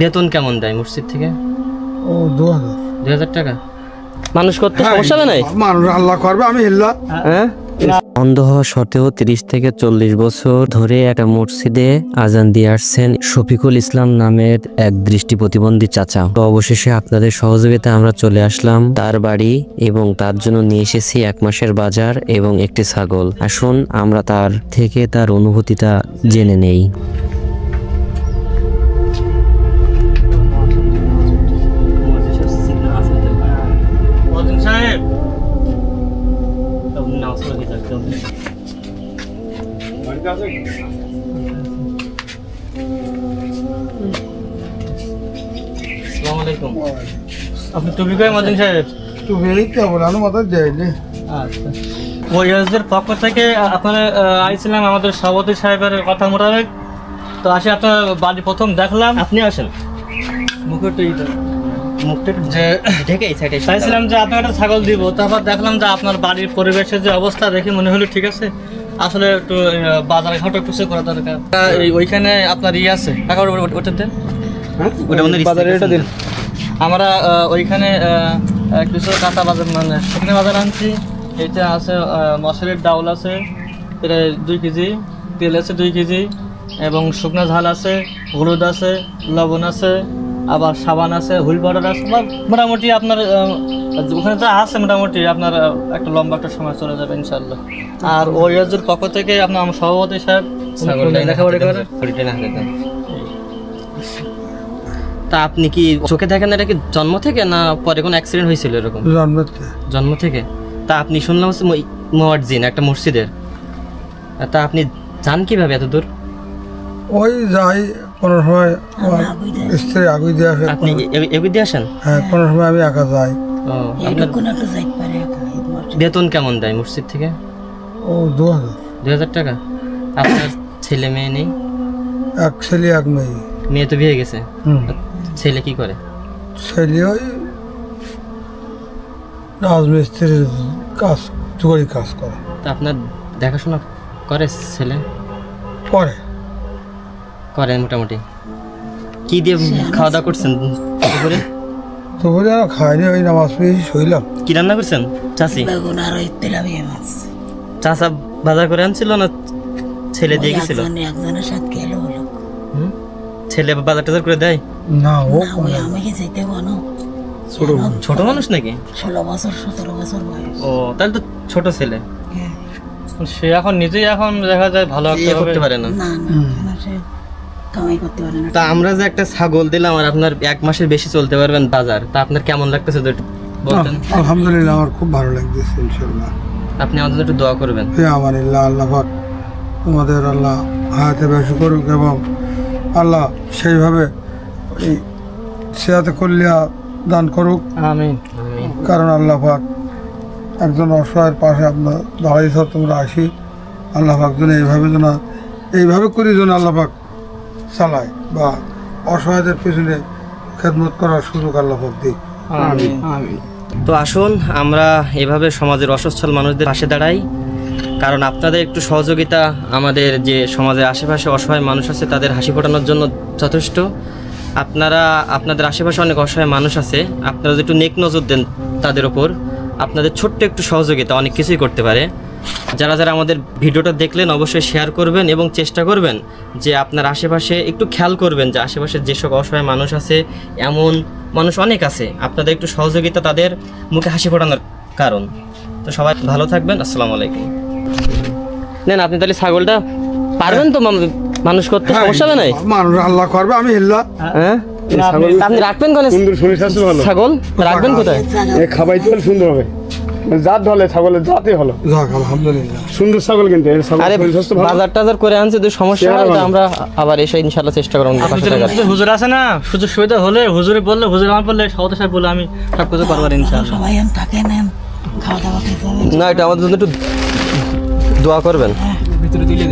বেতন কেমন দেয় মসজিদ থেকে? ও 2000 টাকা। মানুষ করতে সমস্যা হবে না? মানুষ আল্লাহ করবে, আমি হিল্লা। হ্যাঁ, অন্ধ হওয়া সত্ত্বেও 30 থেকে 40 বছর ধরে একটা মসজিদে আজান দিয়ে আসছেন শফিকুল ইসলাম নামের এক দৃষ্টি প্রতিবন্ধী চাচা। তো অবশেষে আপনাদের সহযোগিতা আমরা চলে আসলাম তার বাড়ি এবং তার জন্য নিয়ে এসেছি 1 মাসের বাজার এবং একটি ছাগল। আসুন আমরা তার থেকে তার অনুভূতিটা জেনে নেই। আপনি টুপি কই মদিন সাহেব? টুপি কেবল আনো মাথা যায়নি। আচ্ছা, ওয়াইজের পক্ষ থেকে আপনারা আইছিলাম আমাদের সভাপতি সাহেবের কথা মোতাবেক। তো আসে আপনার বাড়ি প্রথম দেখলাম। আপনি আসেন, মুখটা যে ঢেকে চাইছিলাম যে আপনার একটা ছাগল দিব। তারপর দেখলাম যে আপনার বাড়ির পরিবেশের যে অবস্থা দেখে মনে হলো ঠিক আছে, আসলে একটু বাজারে ঘাটে কিছু করা দরকার। ওইখানে আপনার ইয়ে আছে টাকা ওটা দেন, বাজারে এটা দিন। আমরা ওইখানে কিছু কাঁচা বাজার মানে শুকনো বাজার আনছি। এইটা আছে মশলার ডাউল আছে প্রায় 2 কেজি, তেল আছে 2 কেজি এবং শুকনো ঝাল আছে, হলুদ আছে, লবণ আছে, আবার সাবান আছে, হুইল পাউডার আছে। মোটামুটি আপনার ওখানে যা আছে মোটামুটি আপনার একটা লম্বা একটা সময় চলে যাবে ইনশাল্লাহ। আর ওই রাজ্যের পক্ষ থেকে আপনার আমার সভাপতি সাহেব লেখাপড়ি করে। তা আপনি কি চোখে দেখেন এটা কি জন্ম থেকে না পরে কোনো অ্যাক্সিডেন্ট হয়েছিল এরকম? জন্ম থেকে। তা আপনি শুনলাম হচ্ছে মুয়াজ্জিন একটা মসজিদের, তা আপনি যান কিভাবে এত দূর? ওই যাই কোনো সময় স্ত্রী আগুই দিয়ে আসে। আপনি এগুই দিয়ে আসেন? হ্যাঁ, কোনো সময় আমি একা যাই। বেতন কেমন দেয় মসজিদ থেকে? ও 2000 টাকা। আপনার ছেলে মেয়ে নেই? এক ছেলে এক মেয়ে। মেয়ে তো বিয়ে গেছে। ছেলে কি করে? ছেলে ওই রাজমিস্ত্রির কাজ, চুরি কাজ করে। তা আপনার দেখাশোনা করে ছেলে? করে মোটামুটি। কি দিয়ে খাওয়া দাওয়া করছেন দুপুরে? দুপুরে আর খাইনি, ওই নামাজ পড়ে শুইলাম। কি রান্না করছেন চাচি? চাচা বাজার করে আনছিল না ছেলে দিয়ে গেছিল? ছেলে বাজার টাজার করে দেয় না? ও ছোট মানুষ নাকি? 16 বছর 17 বছর বয়স। ও তাহলে তো ছোট ছেলে। সে এখন নিজেই এখন দেখা যায় ভালো করতে পারে না। কামাই করতে পারে না। তা আমরা যে একটা ছাগল দিলাম আর আপনার 1 মাসের বেশি চলতে পারবেন বাজার, তা আপনার কেমন লাগতেছে বলতেন? আলহামদুলিল্লাহ, আমার খুব ভালো লাগতেছে ইনশাআল্লাহ। আপনি আমাদের একটু দোয়া করবেন। আমানিল্লাহ, আল্লাহ পাক তোমাদের আল্লাহ হায়াতে বেশি করুক এবং আল্লাহ সেইভাবে এই সিয়াতে কল্যা দান করুক। আমিন। কারণ আল্লাহ পাক একজন অসহায়ের পাশে আপনার দাঁড়াইছ, তোমরা আসি। আল্লাহ পাক যেন এইভাবে করি যেন আল্লাহ পাক চালায় বা অসহায়দের পিছনে খেদমত করার সুযোগ আল্লাহ পাক দিক। তো আসুন আমরা এভাবে সমাজের অসচ্ছল মানুষদের পাশে দাঁড়াই, কারণ আপনাদের একটু সহযোগিতা আমাদের যে সমাজের আশেপাশে অসহায় মানুষ আছে তাদের হাসি ফোটানোর জন্য যথেষ্ট। আপনাদের আশেপাশে অনেক অসহায় মানুষ আছে, আপনারা যদি একটু নেক নজর দেন তাদের ওপর, আপনাদের ছোট্ট একটু সহযোগিতা অনেক কিছুই করতে পারে। যারা আমাদের ভিডিওটা দেখলেন অবশ্যই শেয়ার করবেন এবং চেষ্টা করবেন যে আপনার আশেপাশে একটু খেয়াল করবেন যে আশেপাশে যেসব অসহায় মানুষ আছে, এমন মানুষ অনেক আছে, আপনাদের একটু সহযোগিতা তাদের মুখে হাসি ফোটানোর কারণ। তো সবাই ভালো থাকবেন, আসসালামু আলাইকুম। নেন আপনি তাহলে ছাগলটা পারবেন তো মানুষ করতে, সমস্যা হবে না? মানুষ আল্লাহ করবে, আমি হিল্লা। হ্যাঁ, আপনি রাখবেন কোন ছাগল? রাখবেন কোথায়? খাবাইতে হলে সুন্দর হবে, জাত হলে ছাগলের জাতই হলো। আলহামদুলিল্লাহ, সুন্দর ছাগল কিন্তু। আরে বাজার টাজার করে আনছে, তো সমস্যা হয় তো আমরা আবার এসে ইনশাআল্লাহ চেষ্টা করব। হুজুর আছে না, সুযোগ সুবিধা হলে হুজুরে বললে, হুজুর আমার বললে, সভাপতি সাহেব বলে আমি সব কিছু পারবো ইনশাআল্লাহ। সবাই থাকে না, খাওয়া দাওয়া খেতে হবে না, এটা আমাদের জন্য একটু দোয়া করবেন। ভিতরে দিলে